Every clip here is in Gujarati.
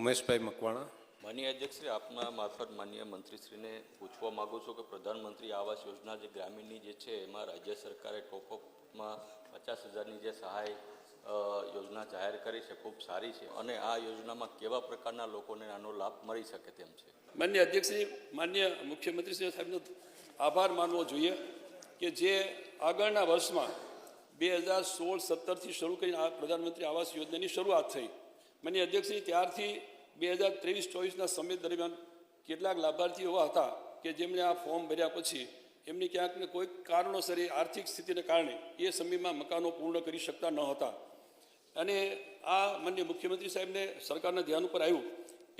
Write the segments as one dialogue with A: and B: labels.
A: ઉમેશભાઈ મકવાણા.
B: માનનીય અધ્યક્ષશ્રી, આપના મારફત માનનીય મંત્રીશ્રીને પૂછવા માગું છું કે પ્રધાનમંત્રી આવાસ યોજના જે ગ્રામીણની જે છે એમાં રાજ્ય સરકારે ટોપઅપમાં 50,000ની જે સહાય યોજના જાહેર કરી છે, ખૂબ સારી છે, અને આ યોજનામાં કેવા પ્રકારના લોકોને આનો લાભ મળી શકે તેમ છે?
C: માનનીય અધ્યક્ષશ્રી, માનનીય મુખ્યમંત્રીશ્રી સાહેબનો આભાર માનવો જોઈએ કે જે આગળના વર્ષમાં 2016-17થી શરૂ કરીને આ પ્રધાનમંત્રી આવાસ યોજનાની શરૂઆત થઈ. માનનીય અધ્યક્ષશ્રી, ત્યારથી 2023-24ના સમય દરમિયાન કેટલાક લાભાર્થીઓ એવા હતા કે જેમણે આ ફોર્મ ભર્યા પછી એમની ક્યાંક ને કોઈ કારણોસર આર્થિક સ્થિતિને કારણે એ સમયમાં મકાનો પૂર્ણ કરી શકતા ન હતા. અને આ માનનીય મુખ્યમંત્રી સાહેબને સરકારના ધ્યાન ઉપર આવ્યું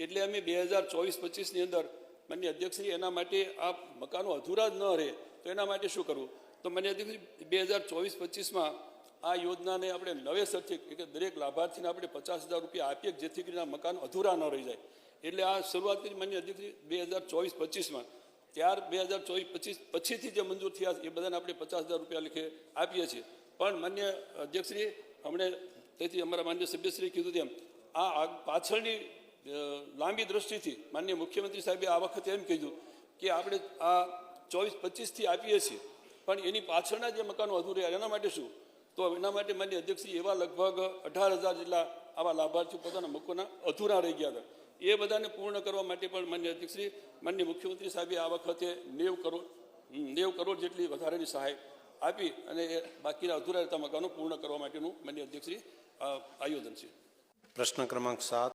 C: એટલે અમે 2024-25ની અંદર માનનીય અધ્યક્ષશ્રી એના માટે આ મકાનો અધૂરા જ ન રહે તો એના માટે શું કરવું, તો માનનીય અધ્યક્ષશ્રી 2024-25માં આ યોજનાને આપણે નવેસરથી કે દરેક લાભાર્થીને આપણે 50,000 રૂપિયા આપીએ જેથી કરીને આ મકાન અધૂરા ન રહી જાય. એટલે આ શરૂઆત કરી માનનીય અધ્યક્ષશ્રી 2024-25માં. ત્યાર 2024-25 પછીથી જે મંજૂર થયા એ બધાને આપણે 50,000 રૂપિયા લેખે આપીએ છીએ. પણ માનનીય અધ્યક્ષશ્રી, હમણે તેથી અમારા માનનીય સભ્યશ્રીએ કીધું તેમ આ પાછળની લાંબી દ્રષ્ટિથી માનનીય મુખ્યમંત્રી સાહેબે આ વખતે એમ કીધું કે આપણે આ 24-25થી આપીએ છીએ પણ એની પાછળના જે મકાનો અધૂરા એના માટે શું, તો એના માટે માનનીય અધ્યક્ષશ્રી એવા લગભગ 18,000 જેટલા આવા લાભાર્થીઓ પોતાના મકાનોના અધૂરા રહી ગયા હતા. એ બધાને પૂર્ણ કરવા માટે પણ માનનીય અધ્યક્ષશ્રી માનનીય મુખ્યમંત્રી સાહેબે આ વખતે 90 કરોડ જેટલી વધારાની સહાય આપી અને એ બાકીના અધૂરા રહેતા મકાનો પૂર્ણ કરવા માટેનું માનનીય અધ્યક્ષશ્રી આયોજન છે.
A: પ્રશ્ન ક્રમાંક 7.